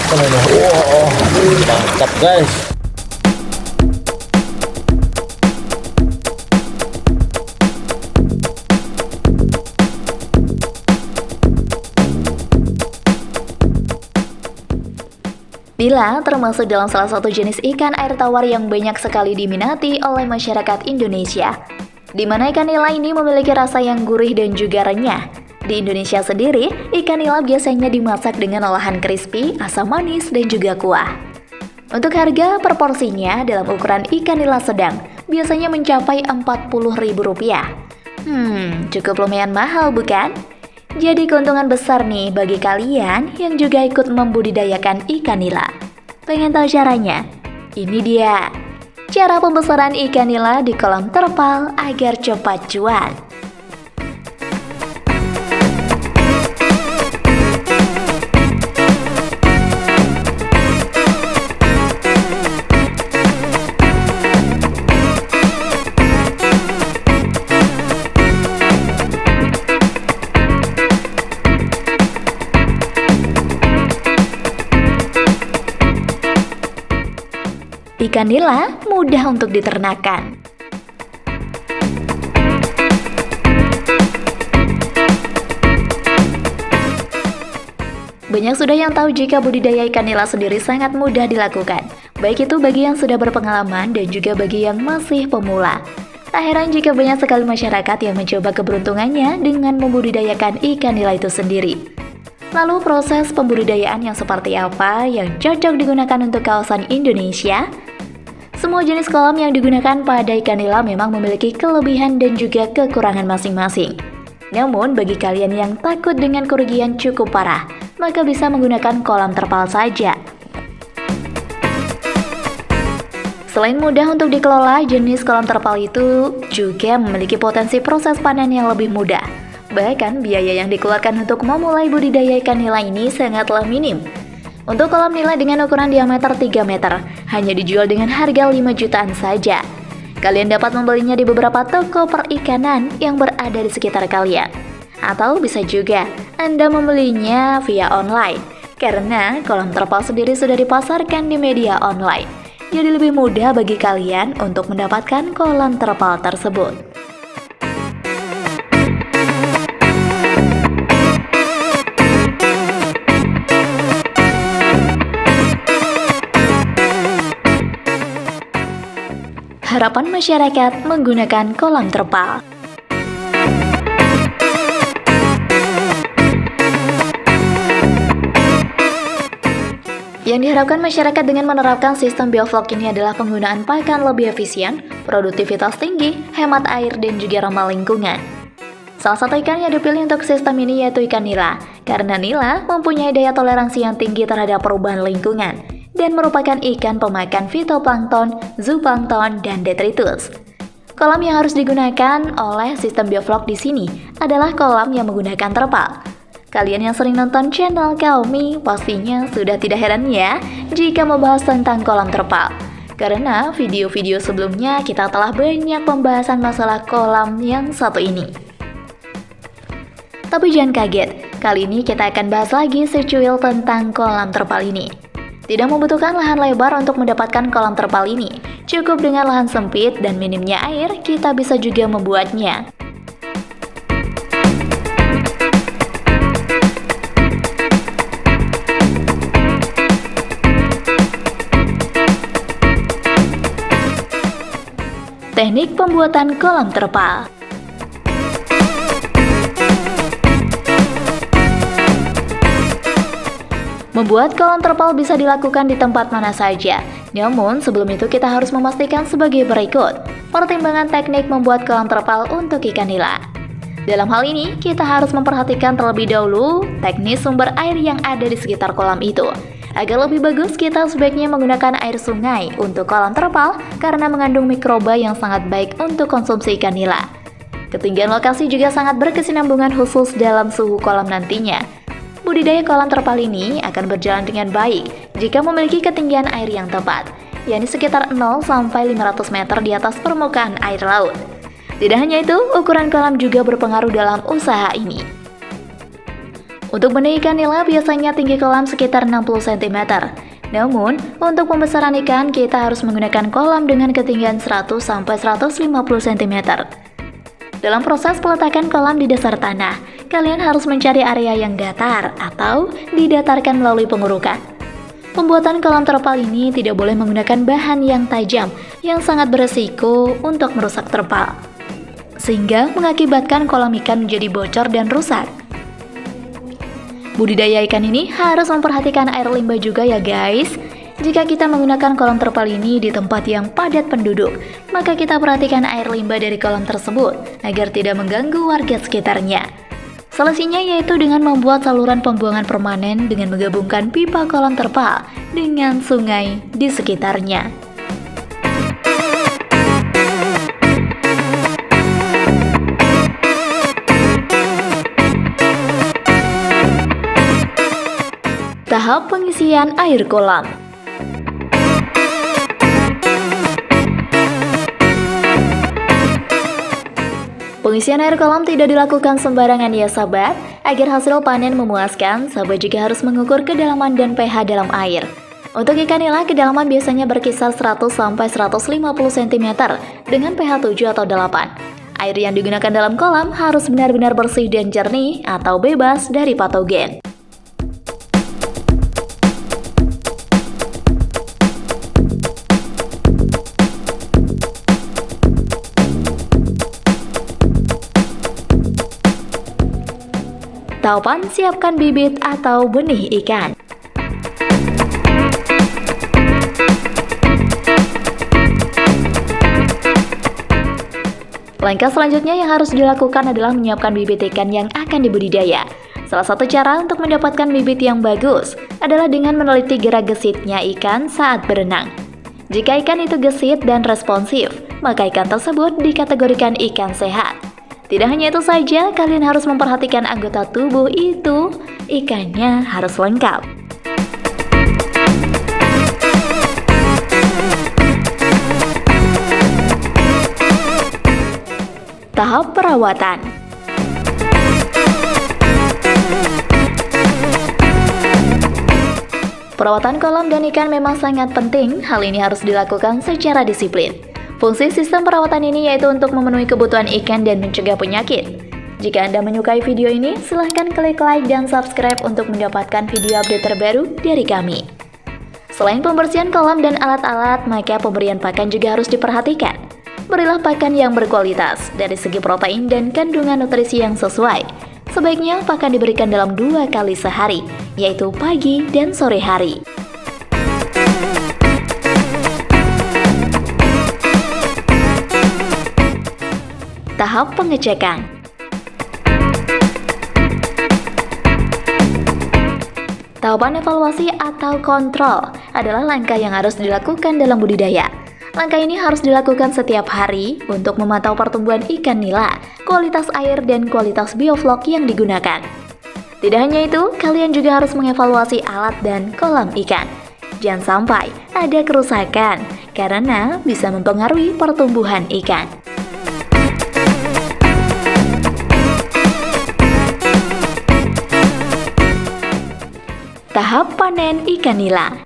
Wow, mantap guys. Nila termasuk dalam salah satu jenis ikan air tawar yang banyak sekali diminati oleh masyarakat Indonesia, di mana ikan nila ini memiliki rasa yang gurih dan juga renyah. Di Indonesia sendiri, ikan nila biasanya dimasak dengan olahan crispy, asam manis, dan juga kuah. Untuk harga per porsinya dalam ukuran ikan nila sedang, biasanya mencapai Rp40.000. Cukup lumayan mahal bukan? Jadi keuntungan besar nih bagi kalian yang juga ikut membudidayakan ikan nila. Pengen tahu caranya? Ini dia cara pembesaran ikan nila di kolam terpal agar cepat cuan. Ikan nila mudah untuk diternakan. Banyak sudah yang tahu jika budidaya ikan nila sendiri sangat mudah dilakukan, baik itu bagi yang sudah berpengalaman dan juga bagi yang masih pemula. Tak heran jika banyak sekali masyarakat yang mencoba keberuntungannya dengan membudidayakan ikan nila itu sendiri. Lalu proses pembudidayaan yang seperti apa yang cocok digunakan untuk kawasan Indonesia? Semua jenis kolam yang digunakan pada ikan nila memang memiliki kelebihan dan juga kekurangan masing-masing. Namun bagi kalian yang takut dengan kerugian cukup parah, maka bisa menggunakan kolam terpal saja. Selain mudah untuk dikelola, jenis kolam terpal itu juga memiliki potensi proses panen yang lebih mudah. Bahkan biaya yang dikeluarkan untuk memulai budidaya ikan nila ini sangatlah minim. Untuk kolam nila dengan ukuran diameter 3 meter, hanya dijual dengan harga 5 jutaan saja. Kalian dapat membelinya di beberapa toko perikanan yang berada di sekitar kalian. Atau bisa juga Anda membelinya via online, karena kolam terpal sendiri sudah dipasarkan di media online. Jadi lebih mudah bagi kalian untuk mendapatkan kolam terpal tersebut. Harapan masyarakat menggunakan kolam terpal. Yang diharapkan masyarakat dengan menerapkan sistem bioflok ini adalah penggunaan pakan lebih efisien, produktivitas tinggi, hemat air, dan juga ramah lingkungan. Salah satu ikan yang dipilih untuk sistem ini yaitu ikan nila, karena nila mempunyai daya toleransi yang tinggi terhadap perubahan lingkungan, dan merupakan ikan pemakan fitoplankton, zooplankton, dan detritus. Kolam yang harus digunakan oleh sistem bioflok di sini adalah kolam yang menggunakan terpal. Kalian yang sering nonton channel kami pastinya sudah tidak heran ya jika membahas tentang kolam terpal. Karena video-video sebelumnya kita telah banyak pembahasan masalah kolam yang satu ini. Tapi jangan kaget, kali ini kita akan bahas lagi secuil tentang kolam terpal ini. Tidak membutuhkan lahan lebar untuk mendapatkan kolam terpal ini. Cukup dengan lahan sempit dan minimnya air, kita bisa juga membuatnya. Teknik pembuatan kolam terpal. Membuat kolam terpal bisa dilakukan di tempat mana saja. Namun sebelum itu kita harus memastikan sebagai berikut. Pertimbangan teknik membuat kolam terpal untuk ikan nila. Dalam hal ini, kita harus memperhatikan terlebih dahulu teknis sumber air yang ada di sekitar kolam itu. Agar lebih bagus, kita sebaiknya menggunakan air sungai untuk kolam terpal karena mengandung mikroba yang sangat baik untuk konsumsi ikan nila. Ketinggian lokasi juga sangat berkesinambungan khusus dalam suhu kolam nantinya. Budidaya kolam terpal ini akan berjalan dengan baik jika memiliki ketinggian air yang tepat, yakni sekitar 0-500 meter di atas permukaan air laut. Tidak hanya itu, ukuran kolam juga berpengaruh dalam usaha ini. Untuk benih ikan nila biasanya tinggi kolam sekitar 60 cm. Namun, untuk pembesaran ikan kita harus menggunakan kolam dengan ketinggian 100-150 cm. Dalam proses peletakan kolam di dasar tanah, kalian harus mencari area yang datar atau didatarkan melalui pengurukan. Pembuatan kolam terpal ini tidak boleh menggunakan bahan yang tajam yang sangat beresiko untuk merusak terpal, sehingga mengakibatkan kolam ikan menjadi bocor dan rusak. Budidaya ikan ini harus memperhatikan air limbah juga ya guys. Jika kita menggunakan kolam terpal ini di tempat yang padat penduduk, maka kita perhatikan air limbah dari kolam tersebut agar tidak mengganggu warga sekitarnya. Solusinya yaitu dengan membuat saluran pembuangan permanen dengan menggabungkan pipa kolam terpal dengan sungai di sekitarnya. Tahap pengisian air kolam. Pengisian air kolam tidak dilakukan sembarangan ya sahabat. Agar hasil panen memuaskan, sahabat juga harus mengukur kedalaman dan pH dalam air. Untuk ikan nila, kedalaman biasanya berkisar 100-150 cm dengan pH 7 atau 8. Air yang digunakan dalam kolam harus benar-benar bersih dan jernih atau bebas dari patogen. Tahapan siapkan bibit atau benih ikan. Langkah selanjutnya yang harus dilakukan adalah menyiapkan bibit ikan yang akan dibudidaya. Salah satu cara untuk mendapatkan bibit yang bagus adalah dengan meneliti gerak gesitnya ikan saat berenang. Jika ikan itu gesit dan responsif, maka ikan tersebut dikategorikan ikan sehat. Tidak hanya itu saja, kalian harus memperhatikan anggota tubuh itu, ikannya harus lengkap. Tahap perawatan. Perawatan kolam dan ikan memang sangat penting, hal ini harus dilakukan secara disiplin. Fungsi sistem perawatan ini yaitu untuk memenuhi kebutuhan ikan dan mencegah penyakit. Jika Anda menyukai video ini, silahkan klik like dan subscribe untuk mendapatkan video update terbaru dari kami. Selain pembersihan kolam dan alat-alat, maka pemberian pakan juga harus diperhatikan. Berilah pakan yang berkualitas dari segi protein dan kandungan nutrisi yang sesuai. Sebaiknya pakan diberikan dalam 2 kali sehari, yaitu pagi dan sore hari. Tahap pengecekan. Tahapan evaluasi atau kontrol adalah langkah yang harus dilakukan dalam budidaya. Langkah ini harus dilakukan setiap hari untuk memantau pertumbuhan ikan nila, kualitas air, dan kualitas bioflok yang digunakan. Tidak hanya itu, kalian juga harus mengevaluasi alat dan kolam ikan. Jangan sampai ada kerusakan, karena bisa mempengaruhi pertumbuhan ikan. Tahap panen ikan nila.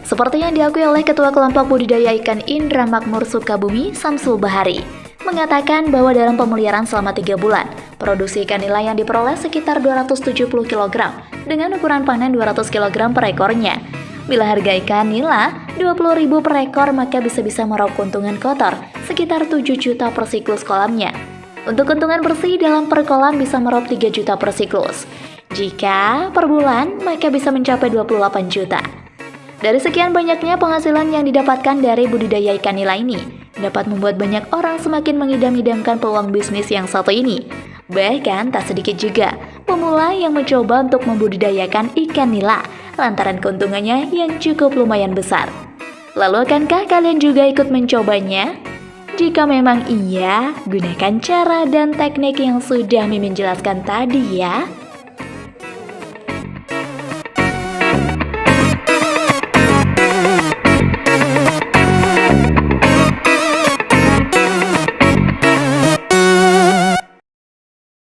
Seperti yang diakui oleh Ketua Kelompok Budidaya Ikan Indra Makmur Sukabumi, Samsul Bahari, mengatakan bahwa dalam pemeliharaan selama 3 bulan, produksi ikan nila yang diperoleh sekitar 270 kg dengan ukuran panen 200 kg per ekornya. Bila harga ikan nila 20.000 per ekor, maka bisa meraup keuntungan kotor sekitar 7 juta per siklus kolamnya. Untuk keuntungan bersih dalam per kolam bisa meraup 3 juta per siklus. Jika per bulan, maka bisa mencapai 28 juta. Dari sekian banyaknya penghasilan yang didapatkan dari budidaya ikan nila ini, dapat membuat banyak orang semakin mengidam-idamkan peluang bisnis yang satu ini. Bahkan tak sedikit juga pemula yang mencoba untuk membudidayakan ikan nila lantaran keuntungannya yang cukup lumayan besar. Lalu akankah kalian juga ikut mencobanya? Jika memang iya, gunakan cara dan teknik yang sudah Mimin jelaskan tadi ya.